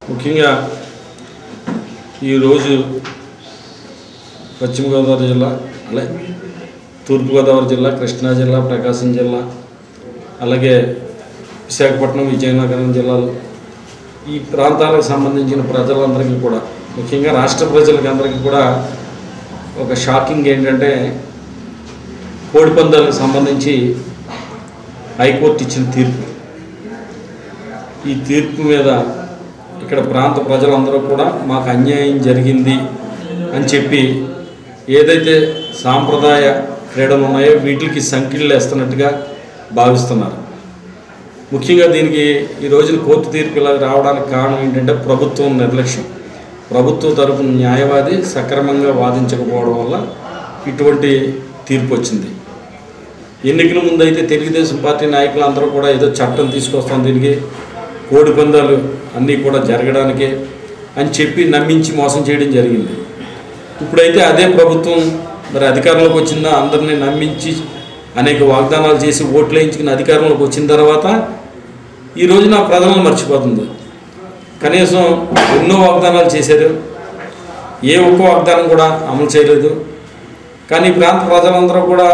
ముఖ్యంగా ఈరోజు పశ్చిమ గోదావరి జిల్లా, అలాగే తూర్పుగోదావరి జిల్లా, కృష్ణా జిల్లా, ప్రకాశం జిల్లా, అలాగే విశాఖపట్నం, విజయనగరం జిల్లాలు, ఈ ప్రాంతాలకు సంబంధించిన ప్రజలందరికీ కూడా, ముఖ్యంగా రాష్ట్ర ప్రజలకి అందరికీ కూడా ఒక షాకింగ్ ఏంటంటే, కోడిపందాలకు సంబంధించి హైకోర్టు ఇచ్చిన తీర్పు. ఈ తీర్పు మీద ఇక్కడ ప్రాంత ప్రజలందరూ కూడా మాకు అన్యాయం జరిగింది అని చెప్పి ఏదైతే సాంప్రదాయ క్రీడలు ఉన్నాయో వీటికి సంఖ్యలు వేస్తున్నట్టుగా భావిస్తున్నారు. ముఖ్యంగా దీనికి ఈ రోజున కోర్టు తీర్పు ఇలా రావడానికి కారణం ఏంటంటే ప్రభుత్వం నిర్లక్ష్యం. ప్రభుత్వం తరపున న్యాయవాది సక్రమంగా వాదించకపోవడం వల్ల ఇటువంటి తీర్పు వచ్చింది. ఎన్నికల ముందు అయితే తెలుగుదేశం పార్టీ నాయకులు అందరూ కూడా ఏదో చట్టం తీసుకొస్తాం, దీనికి కోడి పందాలు అన్నీ కూడా జరగడానికే అని చెప్పి నమ్మించి మోసం చేయడం జరిగింది. ఇప్పుడైతే అదే ప్రభుత్వం మరి అధికారంలోకి వచ్చిందా, అందరినీ నమ్మించి అనేక వాగ్దానాలు చేసి ఓట్లు వేయించుకుని అధికారంలోకి వచ్చిన తర్వాత ఈ రోజున ప్రజలను మర్చిపోతుంది. కనీసం ఎన్నో వాగ్దానాలు చేశారు, ఏ ఒక్క వాగ్దానం కూడా అమలు చేయలేదు. కానీ ప్రాంత ప్రజలందరూ కూడా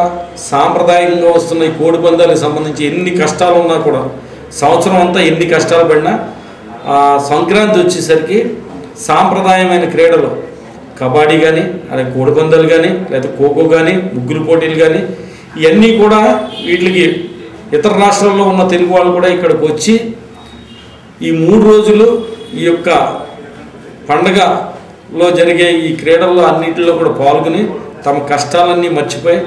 సాంప్రదాయంగా వస్తున్న ఈ కోడి పందాలకు సంబంధించి ఎన్ని కష్టాలు ఉన్నా కూడా, సంవత్సరం అంతా ఎన్ని కష్టాలు పడినా సంక్రాంతి వచ్చేసరికి సాంప్రదాయమైన క్రీడలు కబడ్డీ కానీ, అలాగే కోడిపందాలు కానీ, లేదా ఖోఖో కానీ, ముగ్గులు పోటీలు కానీ, ఇవన్నీ కూడా వీటికి ఇతర రాష్ట్రాల్లో ఉన్న తెలుగు వాళ్ళు కూడా ఇక్కడికి వచ్చి ఈ 3 రోజులు ఈ యొక్క పండగలో జరిగే ఈ క్రీడల్లో అన్నింటిలో కూడా పాల్గొని తమ కష్టాలన్నీ మర్చిపోయి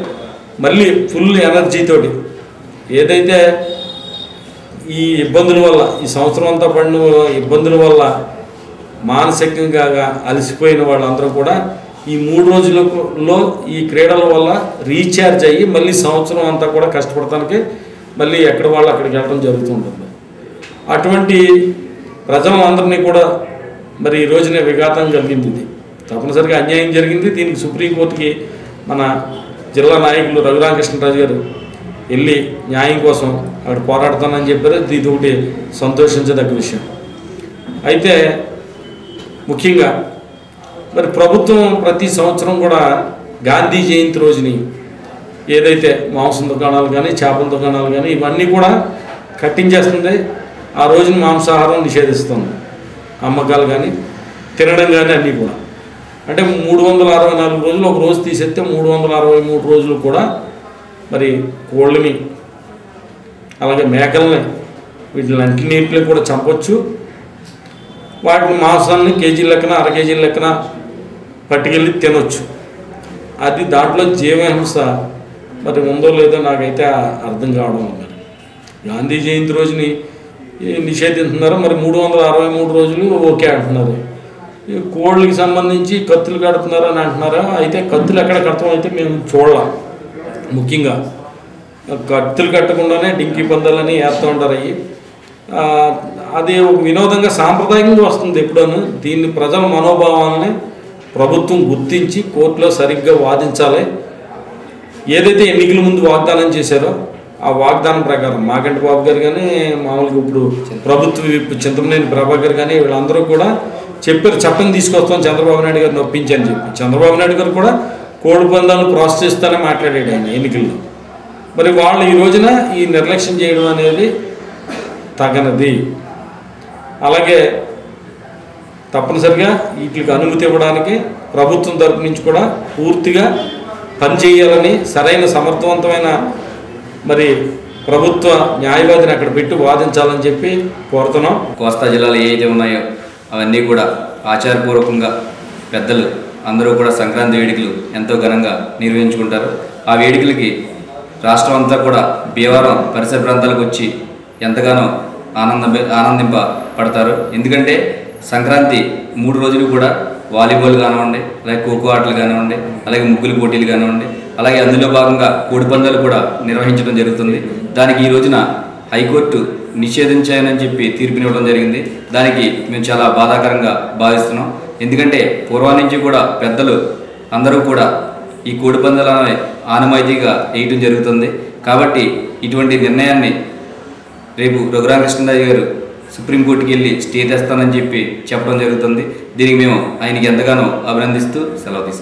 మళ్ళీ ఫుల్ ఎనర్జీతోటి ఏదైతే ఈ ఇబ్బందుల వల్ల, ఈ సంవత్సరం అంతా పడిన ఇబ్బందుల వల్ల మానసికంగా అలసిపోయిన వాళ్ళందరూ కూడా ఈ 3 రోజులలో ఈ క్రీడల వల్ల రీఛార్జ్ అయ్యి మళ్ళీ సంవత్సరం అంతా కూడా కష్టపడటానికి మళ్ళీ ఎక్కడ వాళ్ళు అక్కడికి వెళ్ళడం జరుగుతుంటుంది. అటువంటి ప్రజలందరినీ కూడా మరి ఈ రోజునే విఘాతం కలిగింది. ఇది తప్పనిసరిగా అన్యాయం జరిగింది. దీనికి సుప్రీంకోర్టుకి మన జిల్లా నాయకులు రఘురామకృష్ణరాజు గారు వెళ్ళి న్యాయం కోసం అక్కడ పోరాడతానని చెప్పారు. ఇది ఒకటి సంతోషించదగ్గ విషయం. అయితే ముఖ్యంగా మరి ప్రభుత్వం ప్రతి సంవత్సరం కూడా గాంధీ జయంతి రోజుని ఏదైతే మాంసం దుకాణాలు కానీ, చేపల దుకాణాలు కానీ ఇవన్నీ కూడా కట్టించేస్తుంది. ఆ రోజున మాంసాహారం నిషేధిస్తుంది, అమ్మకాలు కానీ తినడం కానీ అన్నీ కూడా. అంటే 364 రోజులు ఒక రోజు తీసేస్తే 363 రోజులు కూడా మరి కోళ్ళని, అలాగే మేకల్ని, వీటిని అన్నింటినీ కూడా చంపొచ్చు. వాటిని మాంసాన్ని కేజీ లెక్కన, అర కేజీ లెక్కన పట్టుకెళ్ళి తినొచ్చు. అది దాంట్లో జీవహింస మరి ఉందో లేదో నాకైతే అర్థం కావడం లేదు. గాంధీ జయంతి రోజుని నిషేధిస్తున్నారు, మరి 363 రోజులు ఓకే అంటున్నారు. కోళ్ళకి సంబంధించి కత్తులు కడుతున్నారు అని అంటున్నారా? అయితే కత్తులు ఎక్కడ కడతాం అయితే మేము చూడాల. ముఖ్యంగా కత్తులు కట్టకుండానే డింకీ పందాలని వేస్తూ ఉంటారు. అది ఒక వినోదంగా సాంప్రదాయంగా వస్తుంది ఎప్పుడూ. దీన్ని ప్రజల మనోభావాలని ప్రభుత్వం గుర్తించి కోర్టులో సరిగ్గా వాదించాలి. ఏదైతే ఎన్నికల ముందు వాగ్దానం చేశారో ఆ వాగ్దానం ప్రకారం మాగంటి బాబు గారు కానీ, మామూలుగా ఇప్పుడు ప్రభుత్వ చింతమనేని ప్రభాకర్ కానీ వీళ్ళందరూ కూడా చెప్పారు, చట్టం తీసుకొస్తాం చంద్రబాబు నాయుడు గారిని ఒప్పించని చెప్పి. చంద్రబాబు నాయుడు గారు కూడా కోడి పందాలను ప్రోత్సహిస్తానని మాట్లాడాడు ఆయన ఎన్నికల్లో. మరి వాళ్ళు ఈ రోజున ఈ నిర్లక్ష్యం చేయడం అనేది తగనది. అలాగే తప్పనిసరిగా వీటికి అనుమతి ఇవ్వడానికి ప్రభుత్వం తరపు నుంచి కూడా పూర్తిగా పనిచేయాలని, సరైన సమర్థవంతమైన మరి ప్రభుత్వ న్యాయవాదిని అక్కడ పెట్టి వాదించాలని చెప్పి కోరుతున్నాం. కోస్తా జిల్లాలో ఏవైతే ఉన్నాయో అవన్నీ కూడా ఆచారపూర్వకంగా పెద్దలు అందరూ కూడా సంక్రాంతి వేడుకలు ఎంతో ఘనంగా నిర్వహించుకుంటారు. ఆ వేడుకలకి రాష్ట్రం అంతా కూడా భీమవరం పరిసర ప్రాంతాలకు వచ్చి ఎంతగానో ఆనందింపబడతారు. ఎందుకంటే సంక్రాంతి 3 రోజులు కూడా వాలీబాల్ కానివ్వండి, అలాగే ఖోఖో ఆటలు కానివ్వండి, అలాగే ముగ్గులు పోటీలు కానివ్వండి, అలాగే అందులో భాగంగా కోడిపందాలు కూడా నిర్వహించడం జరుగుతుంది. దానికి ఈ రోజున హైకోర్టు నిషేధించాయని చెప్పి తీర్పునివ్వడం జరిగింది. దానికి మేము చాలా బాధాకరంగా భావిస్తున్నాం. ఎందుకంటే పూర్వం నుంచి కూడా పెద్దలు అందరూ కూడా ఈ కోడిపందాలని ఆనవాయితీగా వేయటం జరుగుతుంది. కాబట్టి ఇటువంటి నిర్ణయాన్ని రేపు రఘురామకృష్ణరాజు గారు సుప్రీంకోర్టుకి వెళ్ళి స్టే తెస్తానని చెప్పి చెప్పడం జరుగుతుంది. దీనికి మేము ఆయనకి ఎంతగానో అభినందిస్తూ సెలవు తీసుకుంటాం.